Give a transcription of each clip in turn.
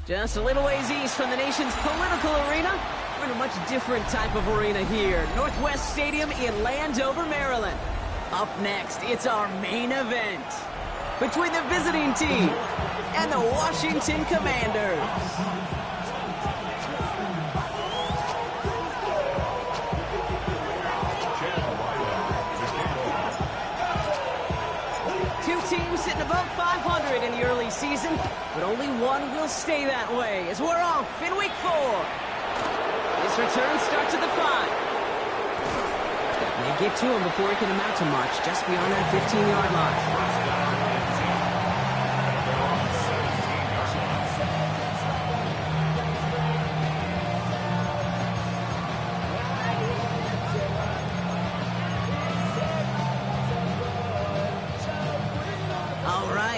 Just a little ways east from the nation's political arena, we're in a much different type of arena here. Northwest Stadium in Landover, Maryland. Up next, it's our main event between the visiting team and the Washington Commanders. Two teams sitting above 500 in the early season, but only one will stay that way as we're off in week 4. This return starts at the 5. They get to him before he can amount to much, just beyond that 15-yard line.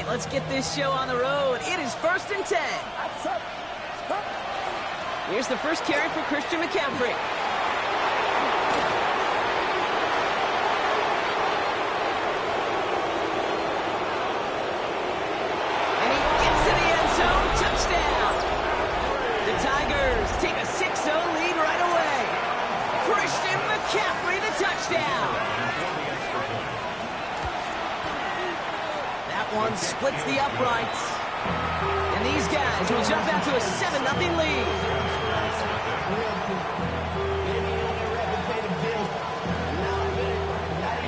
Let's get this show on the road. It is 1st and 10. Here's the first carry for Christian McCaffrey. And he gets to the end zone. Touchdown. The Tigers take a 6-0 lead right away. Christian McCaffrey, the touchdown. One splits the uprights, and these guys will jump out to a 7-0 lead.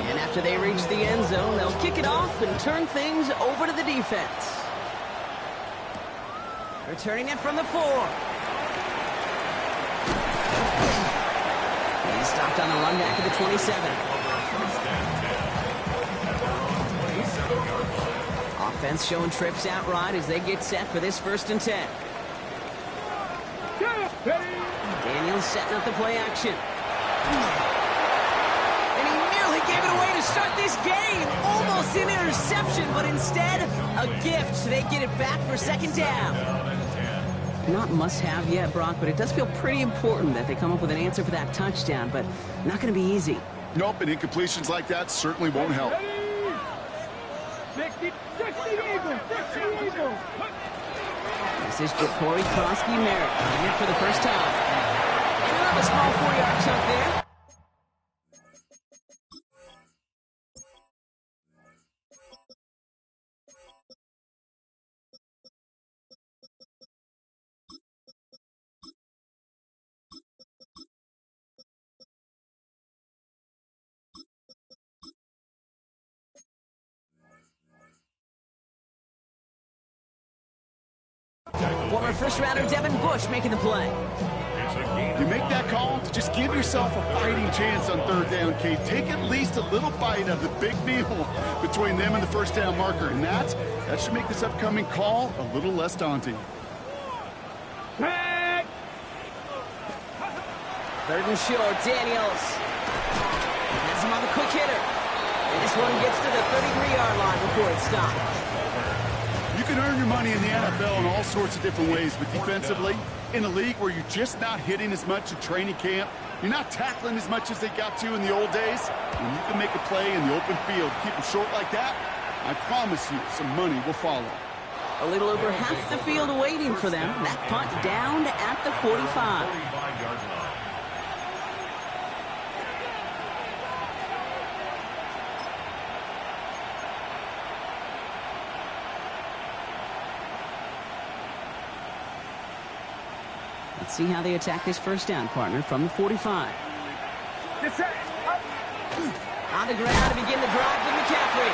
And after they reach the end zone, they'll kick it off and turn things over to the defense. Returning it from the 4. He's stopped on the run back at the 27. Offense showing trips out right as they get set for this 1st and 10. Daniels setting up the play action. And he nearly gave it away to start this game. Almost an interception, but instead, a gift. They get it back for 2nd down. Not must-have yet, Brock, but it does feel pretty important that they come up with an answer for that touchdown, but not going to be easy. Nope, and incompletions like that certainly won't help. 60 Eagles! This is Ja'Cory Krosky-Merritt doing it for the first time. Giving up a small 4-yard chunk there. Former first-rounder Devin Bush making the play. You make that call to just give yourself a fighting chance on third down, Kate. Take at least a little bite of the big meal between them and the first down marker. And that should make this upcoming call a little less daunting. Third and short, Daniels. Has him on the quick hitter. And this one gets to the 33-yard line before it's stopped. You can earn your money in the NFL in all sorts of different ways, but defensively, in a league where you're just not hitting as much at training camp, you're not tackling as much as they got to in the old days, when you can make a play in the open field, keep them short like that, I promise you some money will follow. A little over half the field waiting for them. That punt down at the 45. Let's see how they attack this first down, partner, from the 45. On the ground to begin the drive with McCaffrey.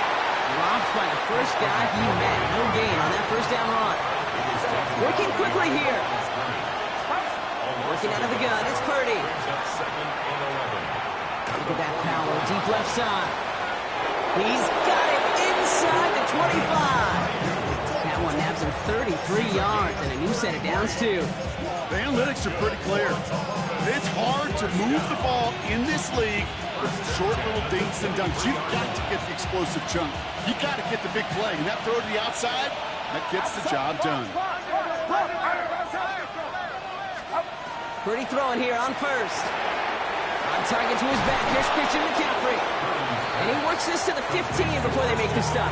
Dropped by the first guy he met. No gain on that first down run. Working quickly here. Working out of the gun. It's Purdy. Look at that power. Deep left side. He's got it inside the 25. That one nabs him 33 yards and a new set of downs, too. The analytics are pretty clear. It's hard to move the ball in this league with short little dinks and dunks. You've got to get the explosive chunk. You got to get the big play. And that throw to the outside, that gets the job done. Pretty throwing here on first. On target to his back. Here's Christian McCaffrey. And he works this to the 15 before they make the stop.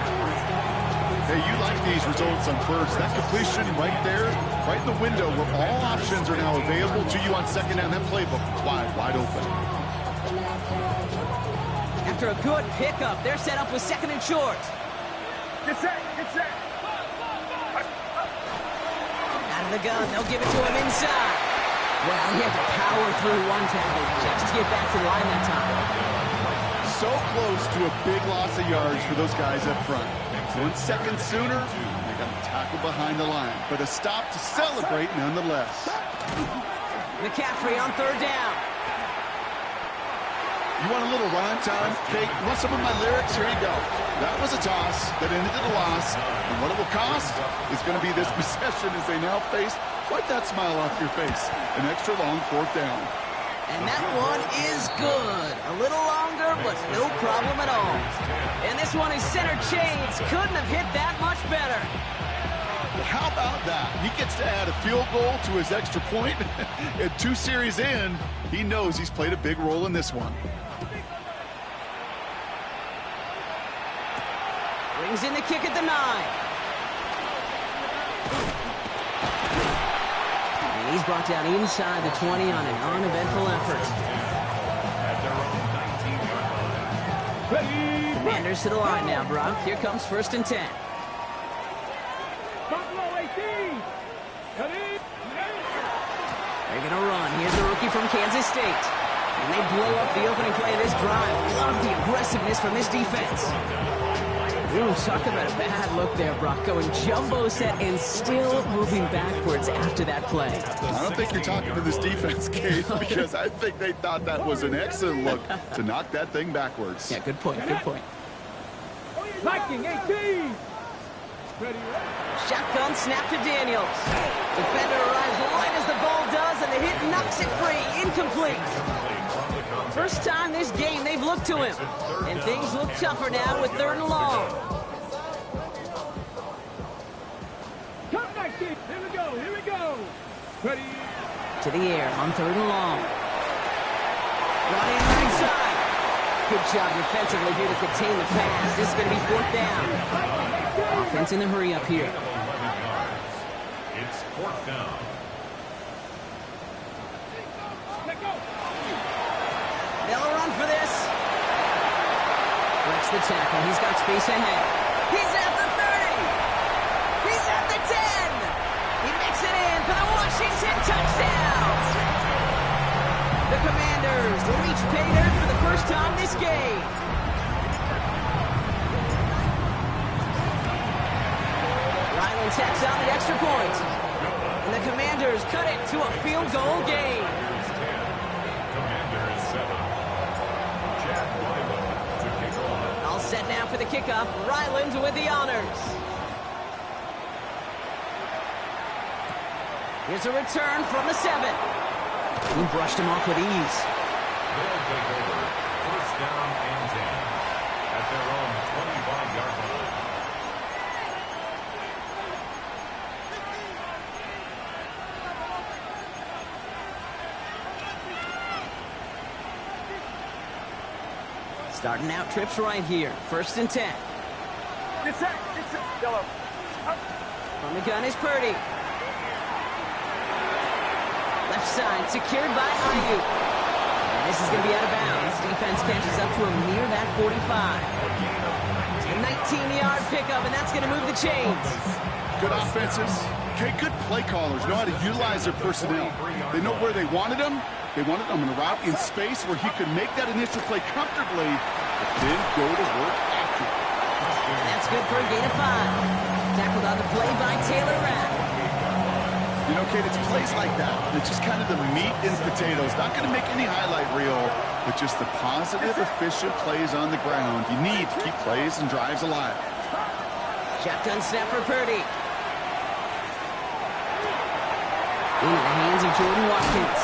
Hey, you like these results on first. That completion right there, right in the window where all options are now available to you on second down. That playbook wide open. After a good pickup, they're set up with second and short. Get set. Out of the gun, they'll give it to him inside. Well, he had to power through one tackle just to get back to the line that time. So close to a big loss of yards for those guys up front. 1 second sooner, they got a tackle behind the line. But a stop to celebrate nonetheless. McCaffrey on third down. You want a little rhyme time? Kate, you want some of my lyrics? Here you go. That was a toss that ended in a loss. And what it will cost is going to be this possession as they now face, wipe that smile off your face, an extra long fourth down. And that one is good. A little longer, but no problem at all. And this one is center change. Couldn't have hit that much better. How about that? He gets to add a field goal to his extra point. And 2 series in, he knows he's played a big role in this one. Brings in the kick at the 9. And he's brought down inside the 20 on an uneventful effort. Commanders to the line now, Brock. Here comes first and 10. They're going to run. Here's the rookie from Kansas State. And they blow up the opening play of this drive. Love the aggressiveness from this defense. Ooh, talk about a bad look there, Brock. Going jumbo set and still moving backwards after that play. I don't think you're talking to this defense, Kate, because I think they thought that was an excellent look to knock that thing backwards. Yeah, good point, good point. Viking 18. Shotgun snap to Daniels. Defender arrives right as the ball does, and the hit knocks it free. Incomplete. First time this game they've looked to him. And things look tougher now with third and long. Here we go. Ready. To the air on third and long. Brought in right side. Good job defensively here to contain the pass. This is going to be fourth down. Offense in the hurry up here. It's fourth down. They'll run for this. Breaks the tackle. He's got space ahead. He's at the 30. He's at the 10. He makes it in for the Washington touchdown. The Commanders reach pay dirt for the first time this game. Ryland tacks out the extra point. And the Commanders cut it to a field goal game. Set now for the kickoff. Ryland with the honors. Here's a return from the 7. He brushed him off with ease. They'll take over. First down and 10 at their own 25-yard line. Starting out trips right here. First and 10. Get set. Yellow. From the gun is Purdy. Left side secured by Ayuk. And this is going to be out of bounds. Defense catches up to him near that 45. A 19-yard pickup, and that's going to move the chains. Good offenses. Okay, good play callers know how to utilize their personnel. They know where they wanted them. They wanted them in a route in space where he could make that initial play comfortably, but then go to work after. And that's good for a gain of 5. Tackled on the play by Taylor Rapp. You know, Kate, it's plays like that. It's just kind of the meat and potatoes. Not going to make any highlight reel, but just the positive, efficient plays on the ground. You need to keep plays and drives alive. Shotgun snap for Purdy. Into the hands of Jordan Watkins.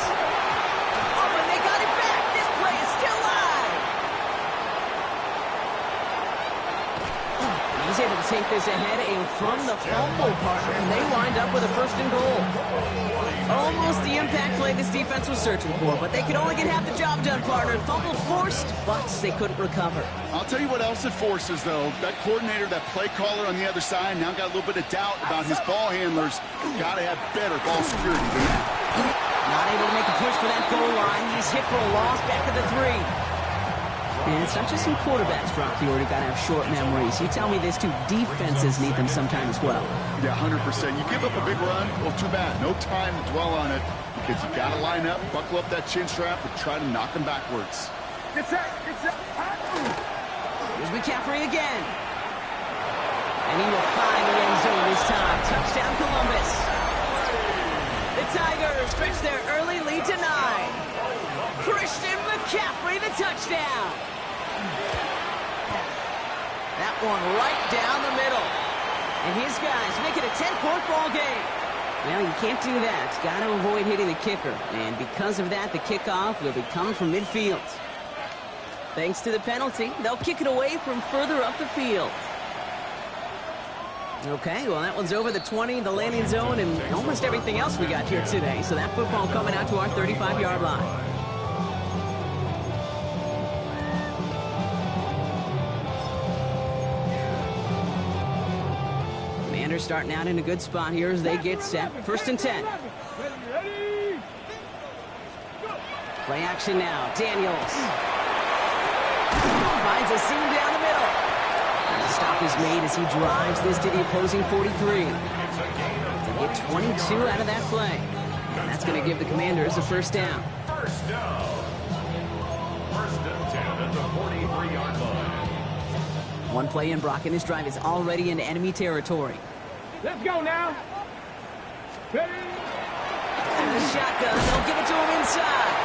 Oh, and they got it back. This play is still live. And he's able to take this ahead and from the fumble partner, and they wind up with a first and goal. Almost the impact play this defense was searching for, but they could only get half the job done, partner. Fumble forced, but they couldn't recover. I'll tell you what else it forces, though. That coordinator, that play caller on the other side, now got a little bit of doubt about his ball handlers. Got to have better ball security than that. Not able to make a push for that goal line. He's hit for a loss back at the 3. And it's not just some quarterbacks, Brock. You already got to have short memories. You tell me this too. Defenses need them sometimes as well. Yeah, 100%. You give up a big run, well, too bad. No time to dwell on it because you got to line up, buckle up that chin strap, and try to knock them backwards. Get set. Here's McCaffrey again. And he will find the end zone this time. Touchdown, Columbus. The Tigers stretch their early lead to 9. Christian McCaffrey, the touchdown. That one right down the middle. And his guys make it a 10-point ball game. Well, you can't do that. Got to avoid hitting the kicker. And because of that, the kickoff will be coming from midfield. Thanks to the penalty, they'll kick it away from further up the field. Okay, well, that one's over the 20, the landing zone, and almost everything else we got here today. So that football coming out to our 35-yard line. Commanders starting out in a good spot here as they get set. First and 10. Play action now. Daniels. Finds a seam down the middle. And the stop is made as he drives this to the opposing 43. They get 22 out of that play. And that's going to give the Commanders a first down. First down. First and 10 at the 43-yard line. One play in, Brock, and this drive is already into enemy territory. Let's go now. Ready? And the shotgun, they'll give it to him inside.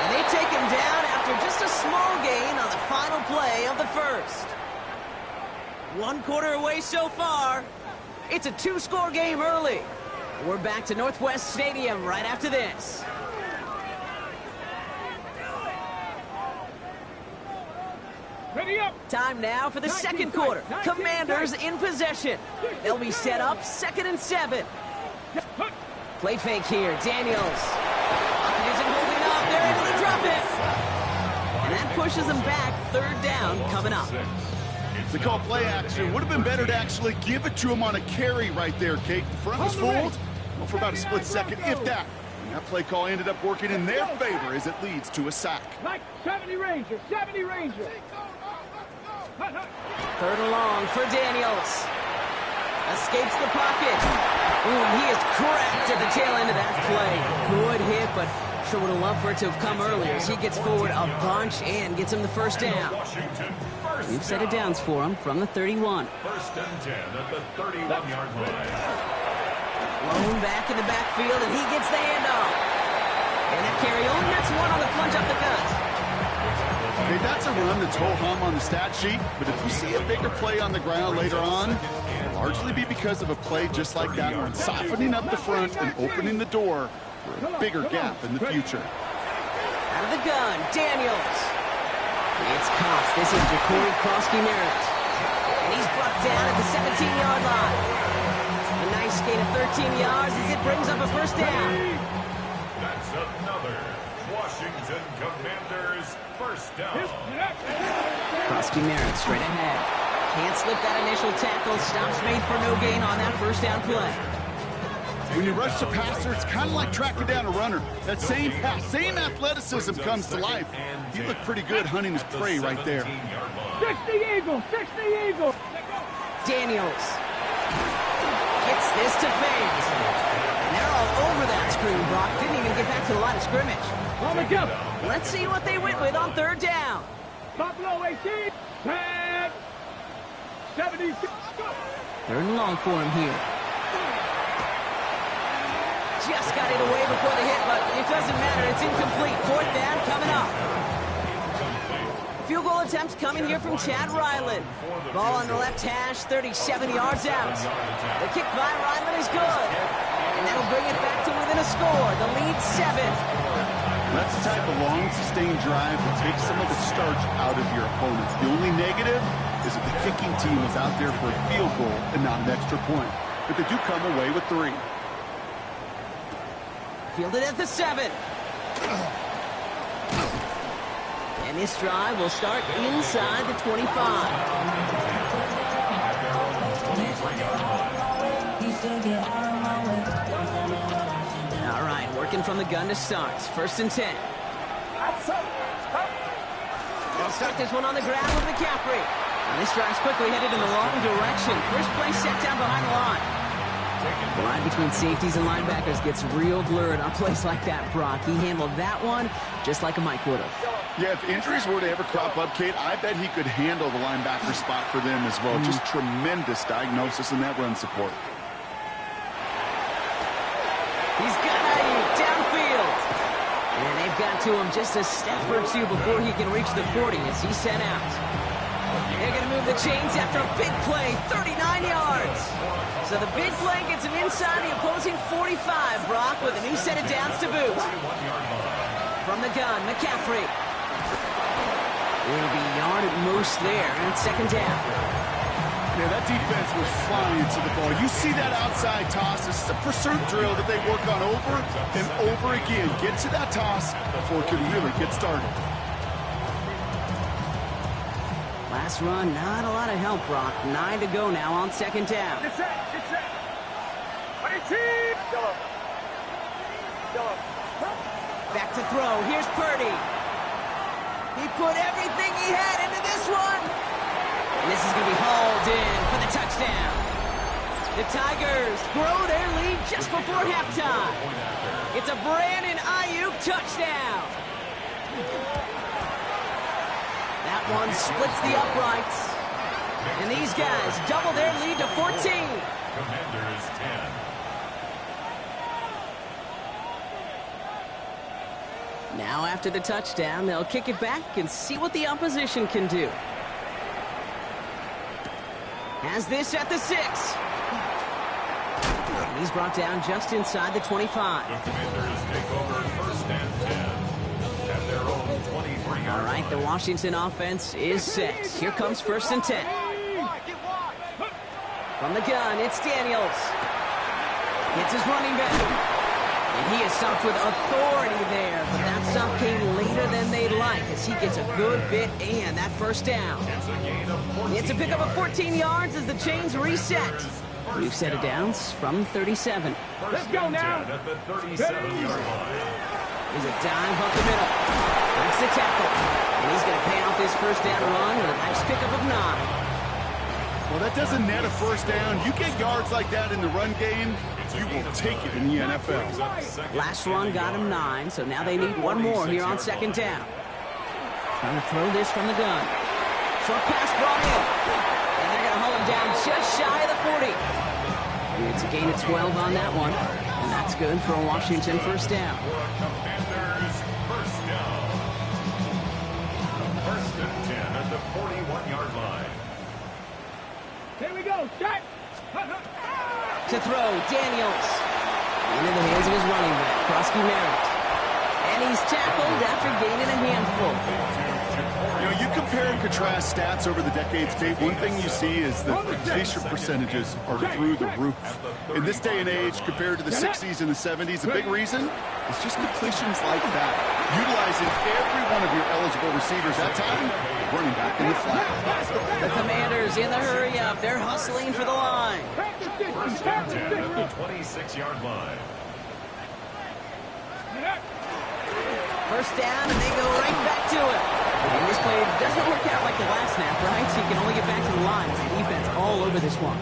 And they take him down after just a small gain on the final play of the first. 1 quarter away so far. It's a 2-score game early. We're back to Northwest Stadium right after this. Ready up. Time now for the second quarter. Commanders in possession. They'll be set up 2nd and 7. Play fake here. Daniels. Isn't holding up. They're able to drop it. And that pushes them back. 3rd down coming up. They call play action. Would have been better to actually give it to him on a carry right there, Kate. The front was fooled well, for about a split second, if that. And that play call ended up working in their favor as it leads to a sack. Like 70 Ranger. 70 Ranger. 3rd and long for Daniels. Escapes the pocket. Ooh, and he is cracked at the tail end of that play. Good hit, but sure would have loved for it to have come earlier as he gets forward a bunch and gets him the first down. We've set it downs for him from the 31. First and 10 at the 31-yard line. Blown back in the backfield, and he gets the handoff. And that carry only nets 1 on the plunge up the gut. Hey, that's a run that's ho-hum on the stat sheet, but if you see a bigger play on the ground later on, it'll largely be because of a play just like that one, softening up the front and opening the door for a bigger gap in the future. Out of the gun, Daniels. It's Cox. This is Jacory Krosky-Merritt. And he's brought down at the 17-yard line. A nice gain of 13 yards as it brings up a first down. That's another Washington Commanders first down. Krosky-Merritt straight ahead. Can't slip that initial tackle. Stops made for no gain on that first down play. When you rush the passer, it's kind of like tracking down a runner. That same pass, same athleticism comes to life. He looked pretty good hunting his prey right there. 60 Eagles, 60 Eagles. Daniels gets this to fans. And they're all over that screen, Brock. Didn't even get back to the line of scrimmage. On the go. Let's see what they went with on third down. Buffalo 18, 10, 76. Third and long for him here. Just got it away before the hit, but it doesn't matter. It's incomplete. Fourth down coming up. Field goal attempts coming here from Chad Ryland. Ball on the left hash, 37 yards out. The kick by Ryland is good. And that'll bring it back to within a score. The lead 7. That's the type of long, sustained drive that takes some of the starch out of your opponent. The only negative is that the kicking team is out there for a field goal and not an extra point. But they do come away with 3. Fielded at the 7. And this drive will start inside the 25. All right, working from the gun to start. First and 10. They'll start this one on the ground with McCaffrey. And this drive's quickly headed in the wrong direction. First play set down behind the line. The line between safeties and linebackers gets real blurred on plays like that, Brock. He handled that one just like a Mike would have. Yeah, if injuries were to ever crop up, Kate, I bet he could handle the linebacker spot for them as well. Just tremendous diagnosis in that run support. He's got Ayuk downfield. And they've got to him just a step or two before he can reach the 40 as he's sent out. They're going to move the chains after a big play, 39 yards. So the big play gets him inside the opposing 45, Brock, with a new set of downs to boot. From the gun, McCaffrey. It'll be a yard at most there, and it's second down. Yeah, that defense was flying to the ball. You see that outside toss. This is a pursuit drill that they work on over and over again. Get to that toss before it can really get started. Last run, not a lot of help, Brock. 9 to go now on second down. Get set, get set. 18. Back to throw. Here's Purdy. He put everything he had into this one. And this is going to be hauled in for the touchdown. The Tigers grow their lead just before halftime. It's a Brandon Ayuk touchdown. That one splits the uprights. And these guys double their lead to 14. Commanders 10. Now after the touchdown, they'll kick it back and see what the opposition can do. Has this at the 6. And he's brought down just inside the 25. The Commanders take over first and 10 at their own 23. All right, the Washington offense is set. Here comes first and 10. From the gun, it's Daniels. Gets his running back. And he is stopped with authority there, but that stop came later than they'd like as he gets a good bit and that first down. It's a pickup of 14 yards as the chains reset. New set of downs from 37. Let's go now. At the 37-yard line. Here's a dive up the middle. Breaks the tackle. And he's going to pay off this first down run with a nice pickup of 9. Well, that doesn't net a first down. You get yards like that in the run game, you will take it in the NFL. Last run got him 9, so now they need one more here on second down. Trying to throw this from the gun. Short pass brought in. And they're going to haul him down just shy of the 40. It's a gain of 12 on that one. And that's good for a Washington first down. Commanders first down. First 41-yard line. Here we go. Start. To throw, Daniels. Into the hands of his running back, Krosky Merritt. And he's tackled after gaining a handful. You know, you compare and contrast stats over the decades, Dave. One thing you see is the completion percentages are through the roof. In this day and age, compared to the 60s and the 70s, a big reason is just completions like that. Utilizing every one of your eligible receivers that time, running back in the flat. The Commanders in the hurry-up. They're hustling for the line. First and 10 at the 26-yard line. First down, and they go right back to it. And this play doesn't work out like the last snap, right? So you can only get back to the line with the defense all over this one.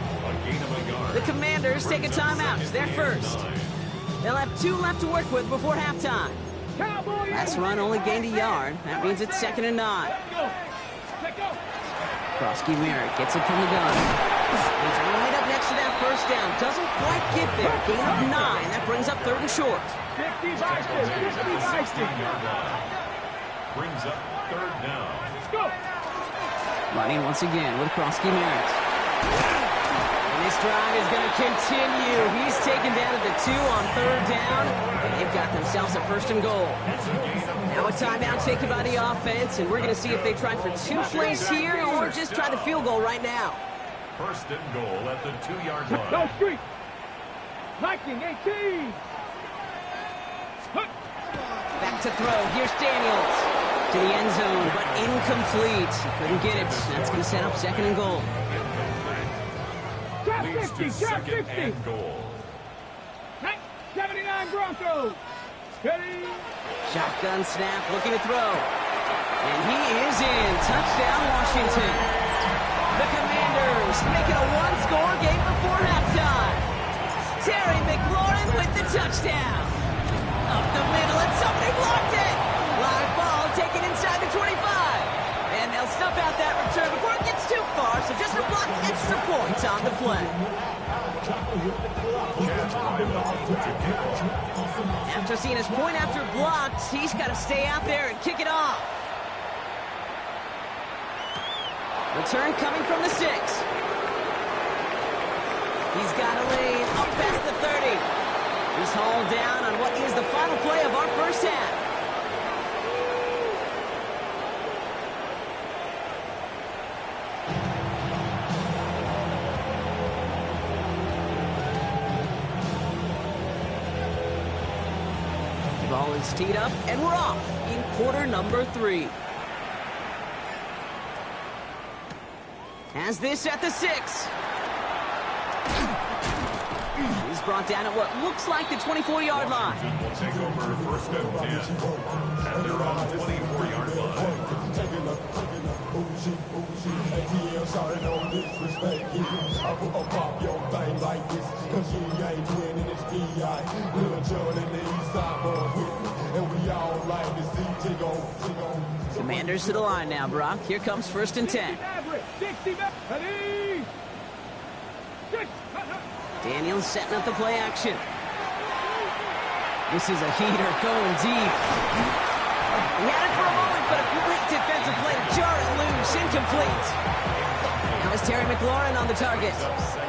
The Commanders take a timeout. They're first. They'll have 2 left to work with before halftime. Last run only gained a yard. That means it's 2nd and 9. Krosky Merritt gets it from the gun. He's right up next to that first down. Doesn't quite get there. Gain of 9. That brings up 3rd and short. 50 by 50. Brings up 3rd down. Let's go. Running once again with Krosky Merritt. And this drive is going to continue. He's taken down at the 2 on 3rd down. And they've got themselves a 1st and goal. Now a timeout taken by the offense, and we're going to see if they try for 2 plays here or just try the field goal right now. 1st and goal at the 2-yard line. Go street. Viking 18. Back to throw. Here's Daniels. To the end zone, but incomplete. Couldn't get it. That's going to set up 2nd and goal. Trap Leads 50. to Trap 2nd 50. and goal. 79 Broncos. Ready. Shotgun snap, looking to throw. And he is in. Touchdown, Washington. The Commanders make it a 1-score game before halftime. Terry McLaurin with the touchdown. Up the middle, and somebody blocked it. Live ball taken inside the 25. And they'll stuff out that return before it gets too far, so just a block extra points on the play. After seeing his point after blocked, he's got to stay out there and kick it off. Return coming from the 6. He's got a lane up past the 30. He's hauled down on what is the final play of our first half. The ball is teed up, and we're off in quarter number 3. Has this at the 6. He's brought down at what looks like the 24-yard line. Washington will take over 1st and 10 at their own 24-yard line. Commanders to the line now, Brock. Here comes 1st and 10. Daniels setting up the play action. This is a heater going deep. He had it for a moment, but a quick defensive play to jar it loose. Incomplete. Now it's Terry McLaurin on the target.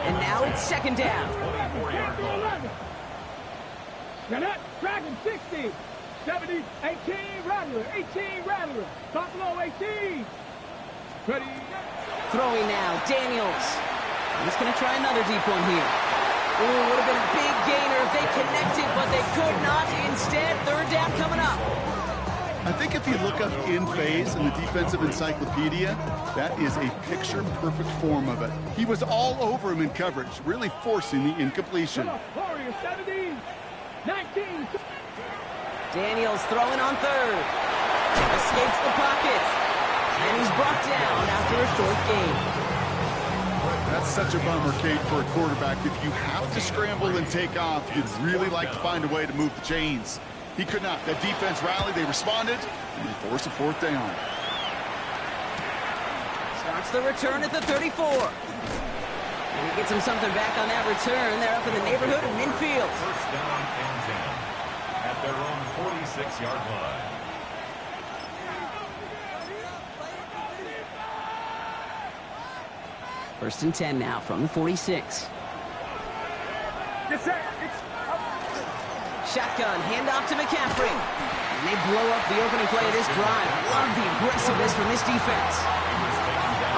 And now it's 2nd down. Dragon 60. 70. 18 Rattler. 18 Rattler. Buffalo 18. Ready. Throwing now, Daniels. He's going to try another deep one here. Ooh, would have been a big gainer if they connected, but they could not. Instead, 3rd down coming up. I think if you look up in phase in the defensive encyclopedia, that is a picture-perfect form of it. He was all over him in coverage, really forcing the incompletion. Warriors 17. 19. Daniels throwing on 3rd. Escapes the pocket. And he's brought down after a short gain. That's such a bummer, Kate, for a quarterback. If you have to scramble and take off, you'd really like to find a way to move the chains. He could not. That defense rallied, they responded, and they forced a 4th down. Starts the return at the 34. And he gets him something back on that return. They're up in the neighborhood of midfield. 1st down and 10 at their own 46-yard line. First and 10 now from the 46. Shotgun, handoff to McCaffrey. And they blow up the opening play of this drive. Love the aggressiveness from this defense.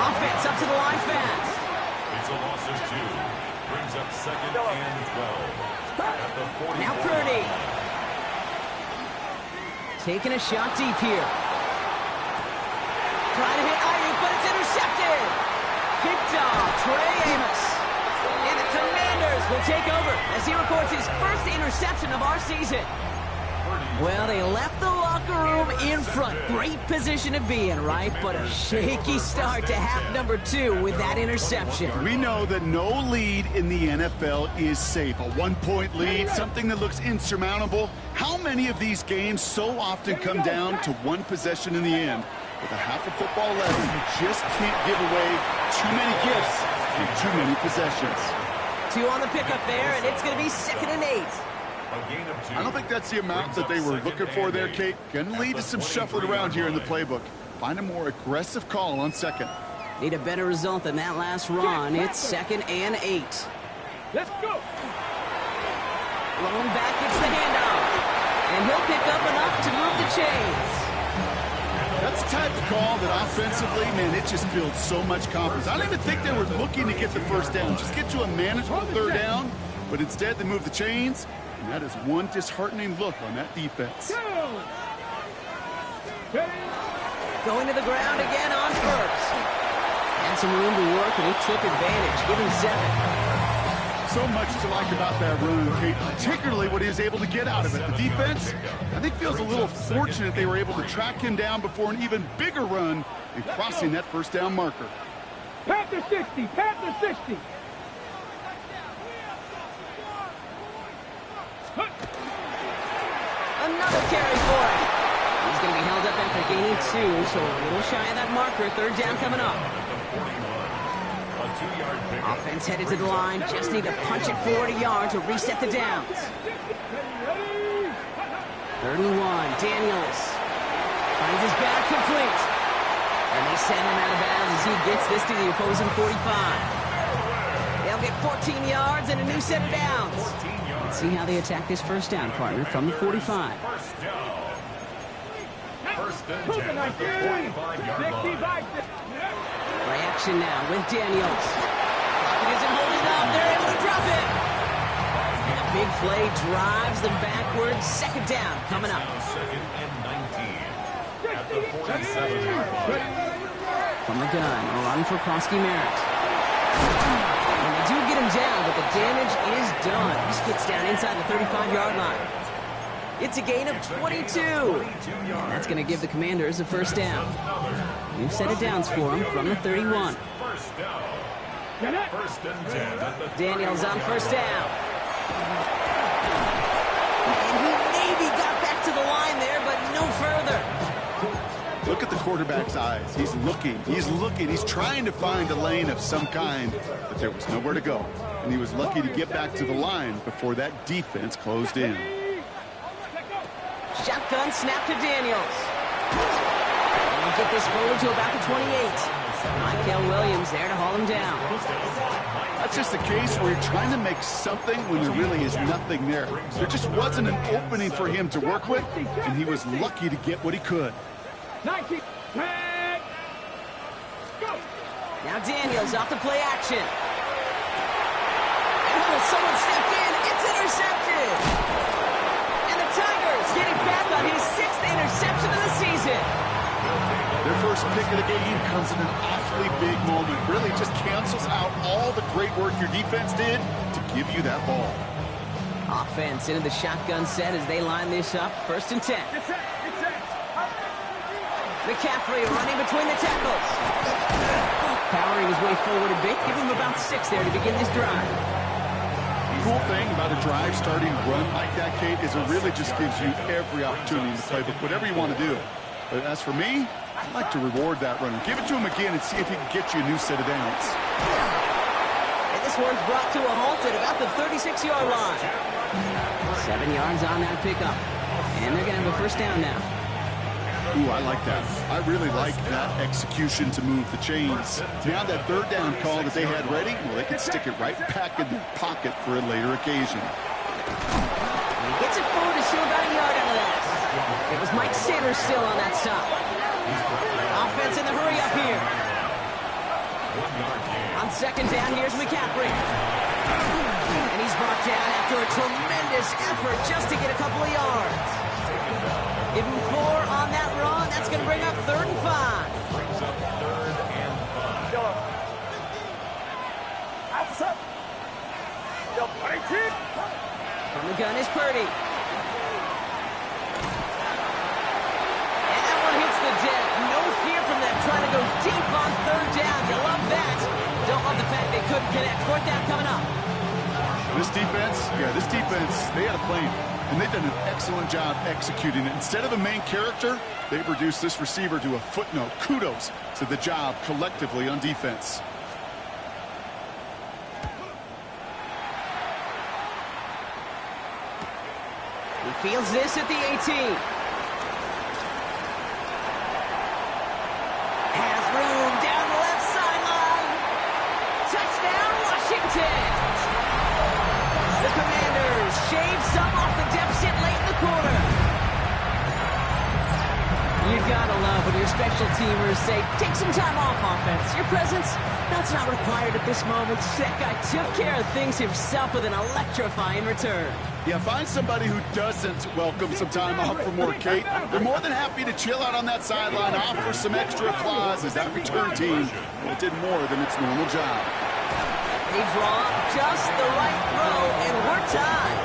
Offense up to the line fast. It's a loss of 2. Brings up second and 12. At the 40. Now Purdy. Taking a shot deep here. Trying to hit Ayuk, but it's intercepted. Picked off Trey Amos. And the Commanders will take over as he records his first interception of our season. Well, they left the locker room in front. Great position to be in, right? But a shaky start to half number 2 with that interception. We know that no lead in the NFL is safe. A one-point lead, something that looks insurmountable. How many of these games so often come down to one possession in the end? With a half a football left, you just can't give away too many gifts and too many possessions. 2 on the pickup there, and it's going to be 2nd and 8. I don't think that's the amount that they were looking for there, Kate. Going to lead to some shuffling around here in the playbook. Find a more aggressive call on 2nd. Need a better result than that last run. It's 2nd and 8. Let's go. Rolling back, it's the handoff. And he'll pick up enough to move the chains. That's the type of call that offensively, man, it just builds so much confidence. I don't even think they were looking to get the first down. Just get to a manageable 3rd down. But instead, they move the chains. And that is one disheartening look on that defense. Going to the ground again on first. Had some room to work, and he took advantage. Give him 7. So much to like about that run, Kate, particularly what he was able to get out of it. The defense, I think, feels a little fortunate they were able to track him down before an even bigger run and crossing that first down marker. Panther 60, Panther 60. Another carry for him. He's going to be held up after gaining 2, so a little shy of that marker. 3rd down coming up. Offense headed to the line. Just need to punch it 40 yards to reset the downs. 3rd and 1. Daniels finds his back complete. And they send him out of bounds as he gets this to the opposing 45. They'll get 14 yards and a new set of downs. Let's see how they attack this first down, partner, from the 45. First and 10 at the 45-yard line. Play action now with Daniels. Pocket isn't holding up. They're able to drop it. And a big play drives them backwards. 2nd down coming up. Second and 19 at the 47-yard line. From the gun, a run for Krosky Merritt. And they do get him down, but the damage is done. He skips down inside the 35-yard line. It's a gain of 22. And that's going to give the Commanders a first down. New set of downs for him from the 31. First down. First and 10 at the Daniels on first down. And he maybe got back to the line there, but no further. Look at the quarterback's eyes. He's looking. He's looking. He's trying to find a lane of some kind, but there was nowhere to go. And he was lucky to get back to the line before that defense closed in. Shotgun snap to Daniels. And we'll get this forward to about the 28. Michael Williams there to haul him down. That's just the case where you're trying to make something when there really is nothing there. There just wasn't an opening for him to work with, and he was lucky to get what he could. 19. Now Daniels off the play action. And someone stepped in. It's intercepted. And the Tigers getting back on his 6th interception of the season. Their first pick of the game comes in an awfully big moment. Really just cancels out all the great work your defense did to give you that ball. Offense into the shotgun set as they line this up. 1st and 10. McCaffrey running between the tackles. Powering his way forward a bit. Give him about 6 there to begin this drive. Cool thing about a drive starting run like that, Kate, is it really just gives you every opportunity in the playbook, whatever you want to do. But as for me, I'd like to reward that runner. Give it to him again and see if he can get you a new set of downs. And this one's brought to a halt at about the 36-yard line. 7 yards on that pickup. And they're going to have a first down now. Ooh, I like that. I really like that execution to move the chains. Now that third down call that they had ready, well, they can stick it right back in their pocket for a later occasion. He gets it forward to shoot about a yard out of that. It was Mike Sanders still on that side. Offense in the hurry up here. On second down, here's McCaffrey. And he's brought down after a tremendous effort just to get a couple of yards. Give him 4 on that run. That's going to bring up 3rd and 5. From the gun is Purdy. And that one hits the deck. No fear from them trying to go deep on 3rd down. You love that. Don't love the fact they couldn't connect. 4th down coming up. This defense, they had a plan. And they've done an excellent job executing it. Instead of a main character, they've reduced this receiver to a footnote. Kudos to the job collectively on defense. He fields this at the 18. Has room down the left sideline. Touchdown, Washington. The Commanders shave some off the deficit late in the quarter. You gotta love when your special teamers say, take some time off, offense. Your presence, that's not required at this moment. That guy took care of things himself with an electrifying return. Yeah, find somebody who doesn't welcome some time off for more cake. They're more than happy to chill out on that sideline, offer some extra applause as that return team, well, it did more than its normal job. They draw up just the right throw, and we're tied.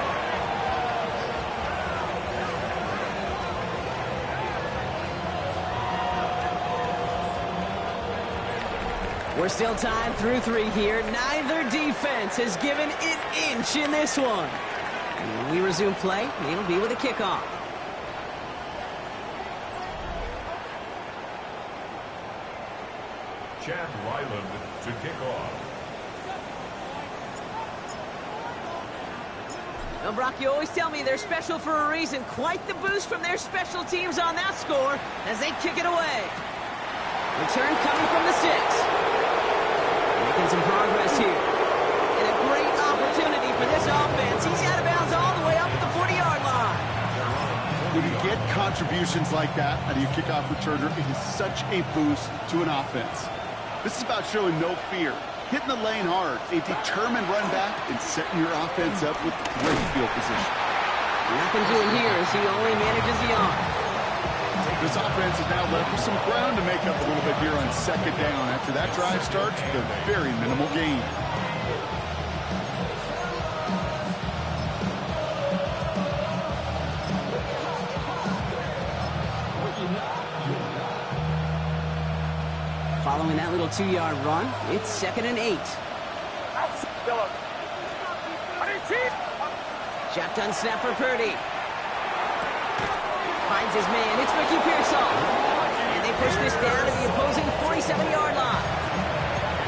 We're still tied through 3 here. Neither defense has given an inch in this one. When we resume play, it'll be with a kickoff. Chad Ryland to kick off. Now, Brock, you always tell me they're special for a reason. Quite the boost from their special teams on that score as they kick it away. Return coming from the 6. Making some progress here. And a great opportunity for this offense. He's out of bounds all the way up at the 40-yard line. When you get contributions like that out of your kickoff returner, it is such a boost to an offense. This is about showing no fear, hitting the lane hard, a determined run back, and setting your offense up with great field position. Nothing doing here as he only manages the arm. This offense is now left with some ground to make up a little bit here on second down after that drive starts with a very minimal gain. Following that little 2-yard run, it's 2nd and 8. Shotgun snap for Purdy. Finds his man. It's Ricky Pearsall. And they push this down to the opposing 47-yard line.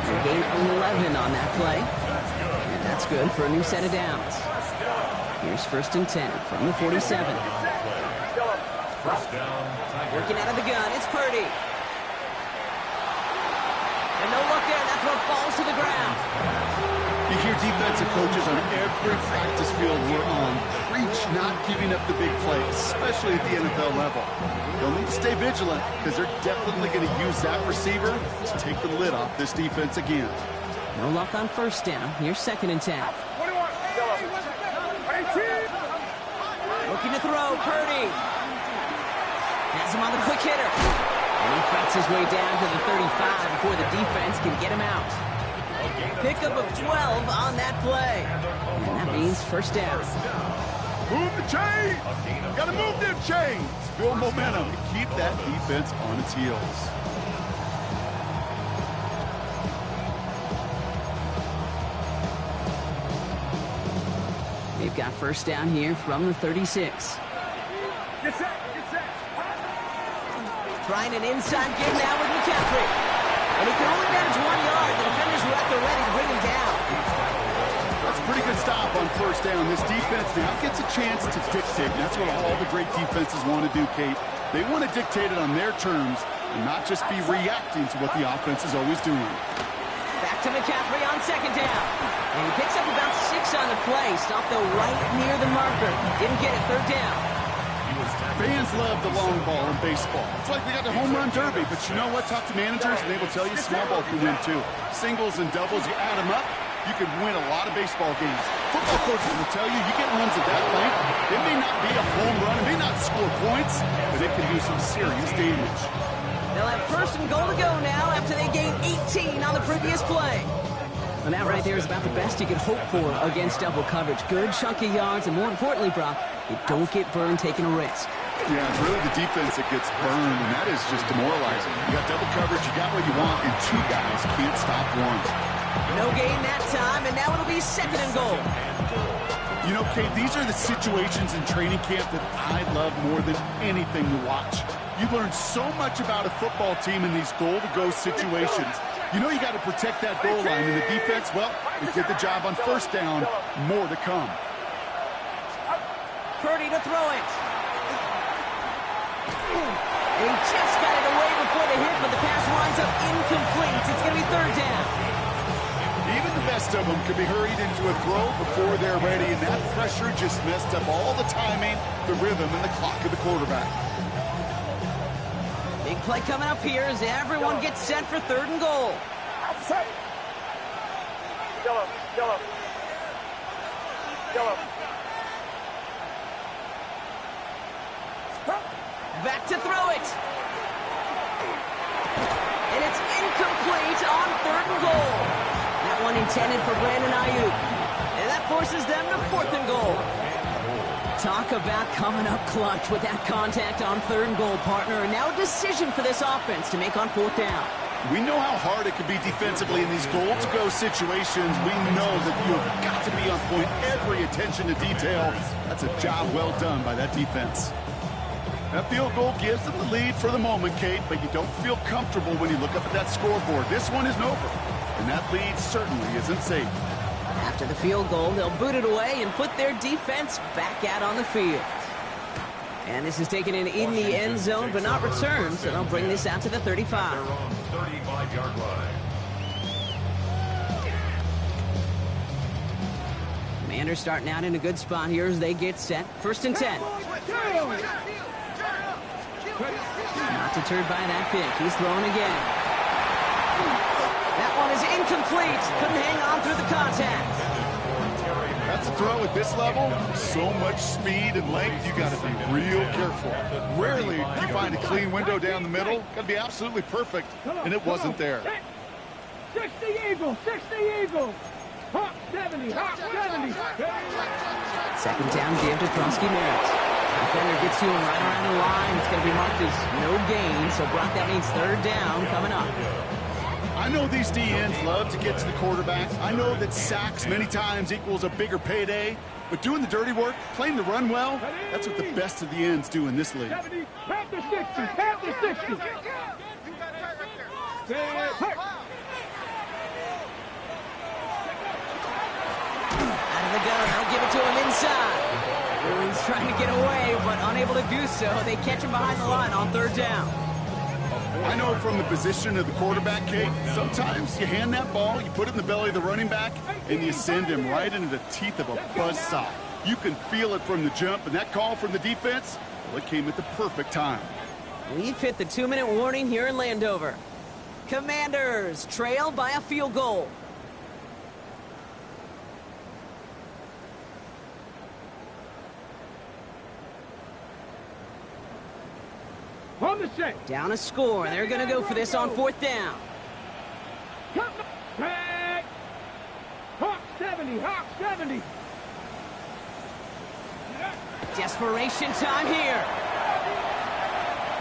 They gain 11 on that play. And that's good for a new set of downs. Here's 1st and 10 from the 47. Working out of the gun, it's Purdy. And no look there, that throw falls to the ground. You hear defensive coaches on every practice field we're on preach not giving up the big play, especially at the NFL level. They'll need to stay vigilant because they're definitely going to use that receiver to take the lid off this defense again. No luck on 1st down. Here's 2nd and 10. Looking to throw, Purdy. Has him on the quick hitter. And he fights his way down to the 35 before the defense can get him out. Pickup of 12 on that play. And that means 1st down. Move the chains! Gotta move them chains! Build momentum to keep that defense on its heels. They've got 1st down here from the 36. Trying an inside get now with McCaffrey. And he can only manage 1 yard. The defenders were at the ready to bring him down. That's a pretty good stop on 1st down. This defense now gets a chance to dictate. That's what all the great defenses want to do, Kate. They want to dictate it on their terms and not just be reacting to what the offense is always doing. Back to McCaffrey on second down. And he picks up about 6 on the play. Stopped though right near the marker. Didn't get it, third down. Fans love the long ball in baseball. It's like they got the home run derby, but you know what? Talk to managers, and they will tell you small ball can win too. Singles and doubles, you add them up, you can win a lot of baseball games. Football coaches will tell you, you get runs at that length, it may not be a home run, it may not score points, but it can do some serious damage. They'll have first and goal to go now after they gain 18 on the previous play. And that right there is about the best you could hope for against double coverage. Good chunky yards, and more importantly, Brock, you don't get burned taking a risk. Yeah, it's really the defense that gets burned, and that is just demoralizing. You got double coverage, you got what you want, and 2 guys can't stop one. No gain that time, and now it'll be second and goal. You know, Kate, these are the situations in training camp that I love more than anything to watch. You learn so much about a football team in these goal-to-go situations. You know you got to protect that goal line, and the defense, well, they did the job on first down. More to come. Purdy to throw it. And he just got it away before the hit, but the pass winds up incomplete. It's going to be third down. Even the best of them could be hurried into a throw before they're ready, and that pressure just messed up all the timing, the rhythm, and the clock of the quarterback. Big play coming up here as everyone gets set for third and goal. Back to throw it. And it's incomplete on third and goal. That one intended for Brandon Ayuk. And that forces them to fourth and goal. Talk about coming up clutch with that contact on third and goal, partner. And now a decision for this offense to make on fourth down. We know how hard it can be defensively in these goal-to-go situations. We know that you have got to be on point, every attention to detail. That's a job well done by that defense. That field goal gives them the lead for the moment, Kate, but you don't feel comfortable when you look up at that scoreboard. This one isn't over, and that lead certainly isn't safe. After the field goal, they'll boot it away and put their defense back out on the field. And this is taken in the end zone, but not returned, so they'll bring this out to the 35. They're on 35-yard line. Commanders starting out in a good spot here as they get set. First and 10. Not deterred by that pick. He's throwing again. That one is incomplete. Couldn't hang on through the contact. That's a throw at this level. So much speed and length, you got to be real careful. Rarely do you find a clean window down the middle. Got to be absolutely perfect, and it wasn't there. 60 Eagles, 60 Eagles. Hawk 70, Hawk 70. Second down, give to Kronsky Merritt. Defender gets to him right around the line. It's going to be marked as no gain. So, Brock, that means third down coming up. I know these DNs love to get to the quarterback. I know that sacks many times equals a bigger payday. But doing the dirty work, playing the run well, that's what the best of the ends do in this league. 70, Panther 60, Panther 60. Out of the gun. They'll give it to him inside. He's trying to get away, but unable to do so. They catch him behind the line on third down. I know from the position of the quarterback, Kate, sometimes you hand that ball, you put it in the belly of the running back, and you send him right into the teeth of a buzzsaw. You can feel it from the jump, and that call from the defense, well, it came at the perfect time. We've hit the 2-minute warning here in Landover. Commanders trail by a field goal. On the set. Down a score, and they're going to go for this on fourth down. Come back. Hawk 70, Hawk 70. Desperation time here.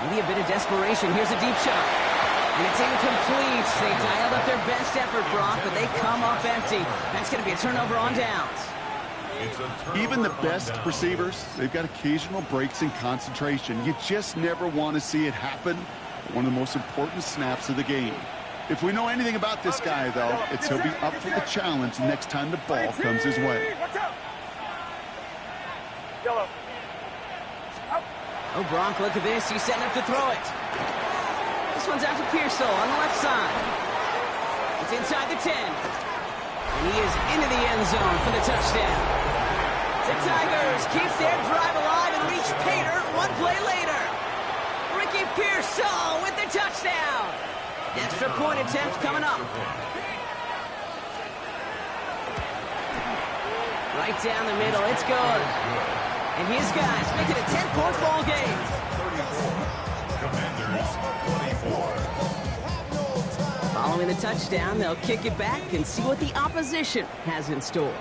Maybe a bit of desperation. Here's a deep shot. And it's incomplete. They dialed up their best effort, Brock, but they come up empty. That's going to be a turnover on downs. Even the best receivers, they've got occasional breaks in concentration. You just never want to see it happen. One of the most important snaps of the game. If we know anything about this guy, though, it's he'll be up for the challenge next time the ball comes his way. Oh, Brock, look at this. He's setting up to throw it. This one's out to Pearsall on the left side. It's inside the 10. And he is into the end zone for the touchdown. The Tigers keep their drive alive and reach Pater one play later. Ricky Pearsall with the touchdown. Extra point attempt coming up. Right down the middle. It's good. And his guys make it a 10-point ball game. 34. Commanders 24. Following the touchdown, they'll kick it back and see what the opposition has in store.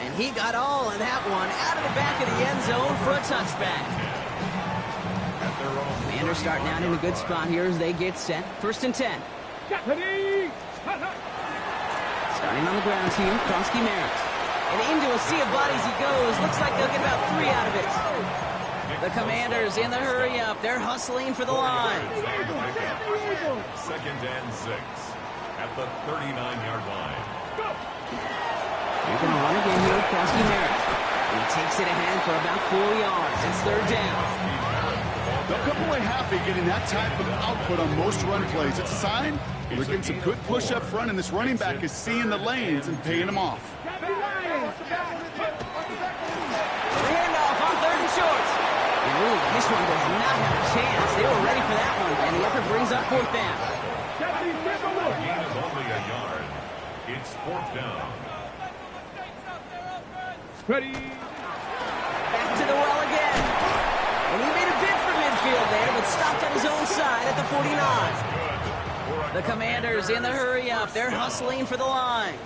And he got all of that one out of the back of the end zone for a touchback. Commanders starting out in a good spot here as they get set. 1st and 10. Starting on the ground here, Kronsky Merritt. And into a sea of bodies he goes. Looks like they'll get about 3 out of it. The Commanders in the hurry up. They're hustling for the line. 2nd and 6 at the 39-yard line. They're going to run again here with Kronsky Merritt. He takes it ahead for about 4 yards. It's 3rd down. They'll come away happy getting that type of output on most run plays. It's a sign they're getting some good push up front, and this running back is seeing the lanes and paying them off. Handoff on 3rd and short. And ooh, this one does not have a chance. They were ready for that one, and the effort brings up 4th down. The gain is only a yard. It's 4th down. Ready. Back to the well again. And he made a bid for midfield there, but stopped on his own side at the 49. The Commanders in the hurry up. They're hustling for the line.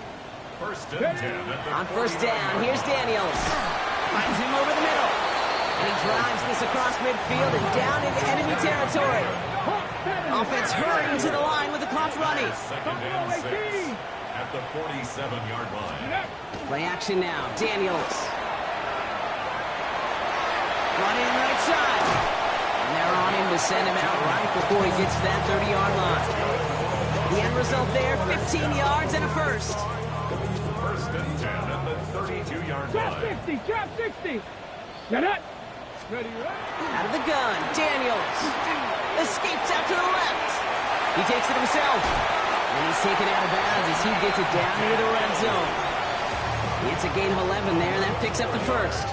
1st and 10 at the On 1st down, here's Daniels. Finds him over the middle. And he drives this across midfield and down into enemy territory. Offense hurrying to the line with the clock running. 2nd and 6 at the 47-yard line. Play action now. Daniels. Run in right side. And they're on him to send him out right before he gets to that 30-yard line. The end result there, 15 yards and a first. 1st and 10 at the 32-yard Trap line. 60, trap 60. Get it. Ready, Out of the gun, Daniels. Escapes out to the left. He takes it himself. And he's taken out of bounds as he gets it down into the red zone. It's a gain of 11 there, and that picks up the first.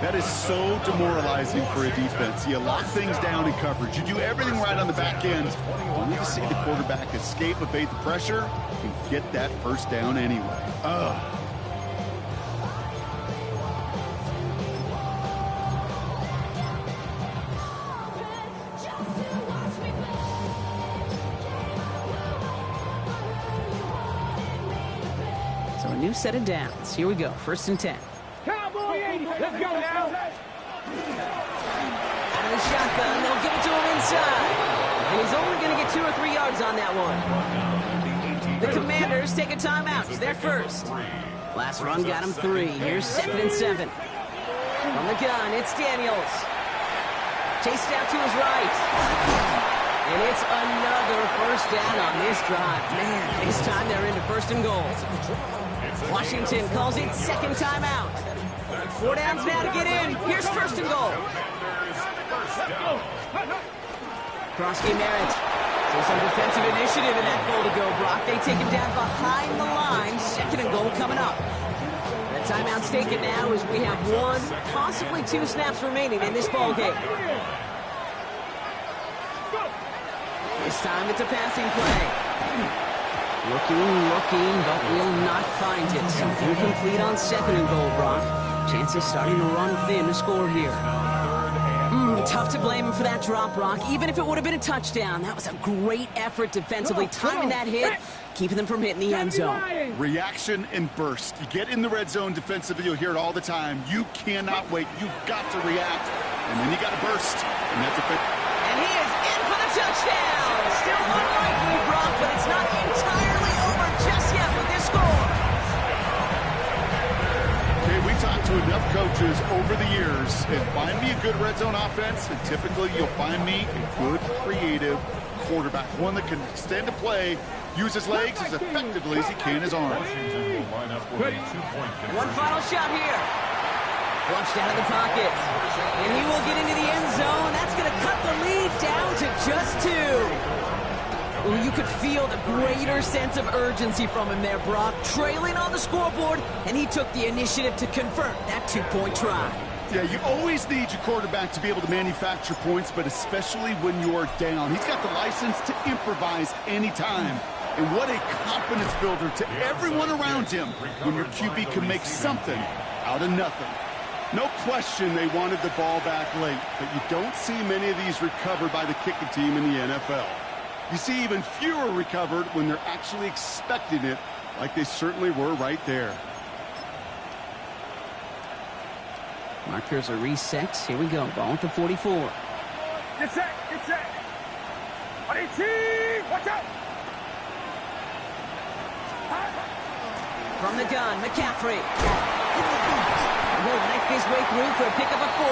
That is so demoralizing for a defense. You lock things down in coverage. You do everything right on the back end. Only to see the quarterback escape, evade the pressure, and get that 1st down anyway. Ugh. So a new set of downs. Here we go, 1st and 10. Cowboy 80. Let's go now. Out of the shotgun, they'll give it to him inside. And he's only going to get 2 or 3 yards on that one. The Commanders take a timeout. It's their first. Last run got him 3. Here's 2nd and 7. From the gun, it's Daniels. Chased out to his right. And it's another 1st down on this drive. Man, this time they're into 1st and goal. Washington calls it 2nd timeout. 4 downs now to get in. Here's 1st and goal. Kronsky Merritt. So some defensive initiative in that goal to go, Brock. They take him down behind the line. 2nd and goal coming up. The timeout's taken now as we have 1, possibly 2 snaps remaining in this ball game. This time it's a passing play. Looking, but will not find it. Incomplete on 2nd and goal, Brock. Chances starting to run thin to score here. Tough to blame him for that drop, Brock. Even if it would have been a touchdown, that was a great effort defensively, timing that hit, keeping them from hitting the end zone. Reaction and burst. You get in the red zone defensively, you'll hear it all the time. You cannot wait. You've got to react. And then you got to burst. And that's a And he is in for the touchdown. Still unlikely, Brock, but it's not entirely over just yet with this score. Okay, we talked to enough coaches over the years, and find me a good red zone offense, and typically you'll find me a good, creative quarterback, one that can stand to play, use his legs as effectively as he can his arms. Washington will line up with a 2-point conversion. One final shot here. Flushed out of the pocket. And he will get into the end zone. That's going to cut the lead down to just 2. Ooh, you could feel the greater sense of urgency from him there, Brock. Trailing on the scoreboard, and he took the initiative to convert that 2-point try. Yeah, you always need your quarterback to be able to manufacture points, but especially when you're down. He's got the license to improvise anytime. And what a confidence builder to everyone around him when your QB can make something out of nothing. No question they wanted the ball back late, but you don't see many of these recovered by the kicking team in the NFL. You see even fewer recovered when they're actually expecting it, like they certainly were right there. Markers are reset. Here we go. Ball at the 44. Get set, get set. 18, watch out. From the gun, McCaffrey. Will knife his way through for a pickup of 4.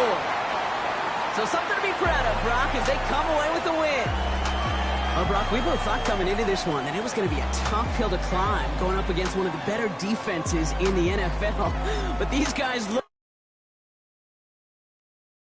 So something to be proud of, Brock, as they come away with the win. Well, Brock, we both thought coming into this one that it was going to be a tough hill to climb going up against one of the better defenses in the NFL. But these guys look